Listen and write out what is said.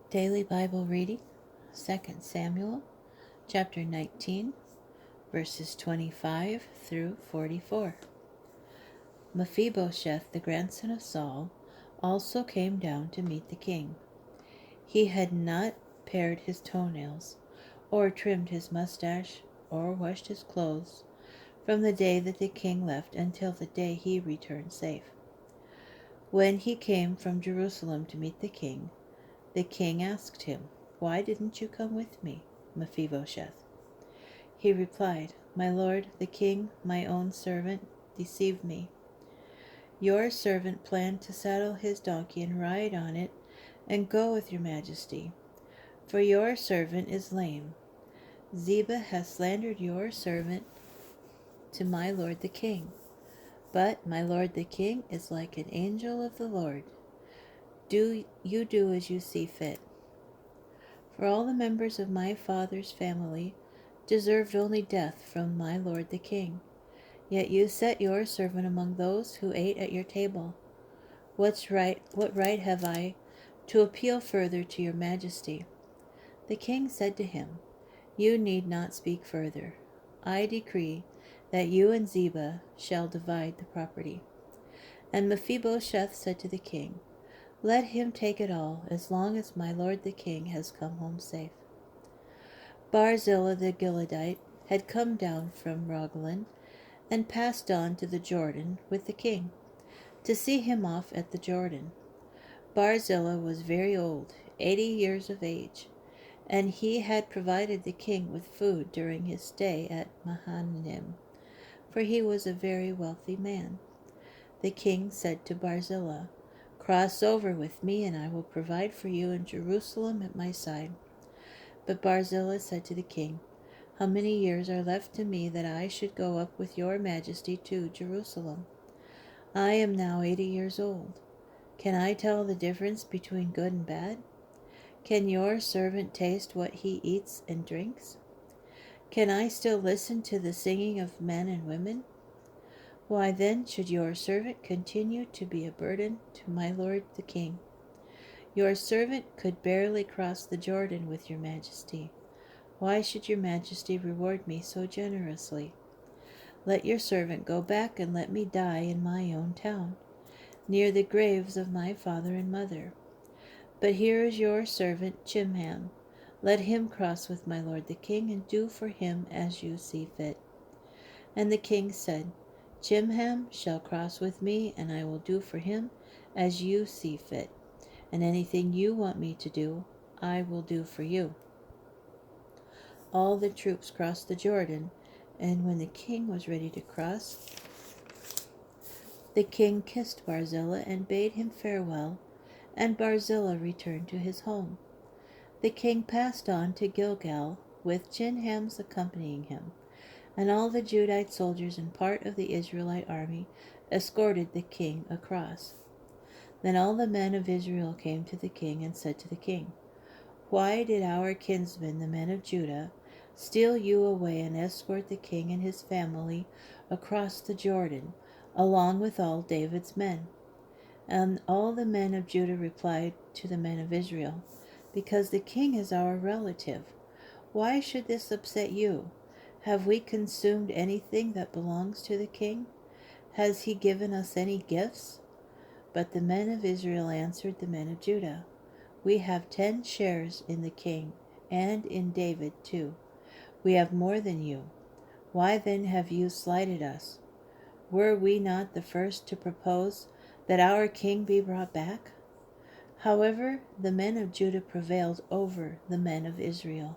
Daily Bible reading, 2 Samuel, chapter 19, verses 25 through 44. Mephibosheth, the grandson of Saul, also came down to meet the king. He had not pared his toenails, or trimmed his mustache, or washed his clothes, from the day that the king left until the day he returned safe. When he came from Jerusalem to meet the king asked him, "Why didn't you come with me, Mephibosheth?" He replied, "My lord, the king, my own servant, deceived me. Your servant planned to saddle his donkey and ride on it and go with your majesty, for your servant is lame. Ziba has slandered your servant to my lord the king. But my lord the king is like an angel of the Lord. Do as you see fit. For all the members of my father's family deserved only death from my lord the king. Yet you set your servant among those who ate at your table. What right have I to appeal further to your majesty?" The king said to him, "You need not speak further. I decree that you and Ziba shall divide the property." And Mephibosheth said to the king, "Let him take it all, as long as my lord the king has come home safe." Barzillai the Gileadite had come down from Rogelim and passed on to the Jordan with the king, to see him off at the Jordan. Barzillai was very old, 80 years of age, and he had provided the king with food during his stay at Mahanaim, for he was a very wealthy man. The king said to Barzillai, "Cross over with me, and I will provide for you in Jerusalem at my side." But Barzillai said to the king, "How many years are left to me that I should go up with your majesty to Jerusalem? I am now 80 years old. Can I tell the difference between good and bad? Can your servant taste what he eats and drinks? Can I still listen to the singing of men and women? Why then should your servant continue to be a burden to my lord the king? Your servant could barely cross the Jordan with your majesty. Why should your majesty reward me so generously? Let your servant go back and let me die in my own town, near the graves of my father and mother. But here is your servant Chimham. Let him cross with my lord the king, and do for him as you see fit." And the king said, "Chimham shall cross with me, and I will do for him as you see fit. And anything you want me to do, I will do for you." All the troops crossed the Jordan, and when the king was ready to cross, the king kissed Barzillai and bade him farewell, and Barzillai returned to his home. The king passed on to Gilgal, with Chimham accompanying him, and all the Judite soldiers and part of the Israelite army escorted the king across. Then all the men of Israel came to the king and said to the king, "Why did our kinsmen, the men of Judah, steal you away and escort the king and his family across the Jordan, along with all David's men?" And all the men of Judah replied to the men of Israel, "Because the king is our relative. Why should this upset you? Have we consumed anything that belongs to the king? Has he given us any gifts?" But the men of Israel answered the men of Judah, "We have 10 shares in the king, and in David too. We have more than you. Why then have you slighted us? Were we not the first to propose that our king be brought back?" However, the men of Judah prevailed over the men of Israel.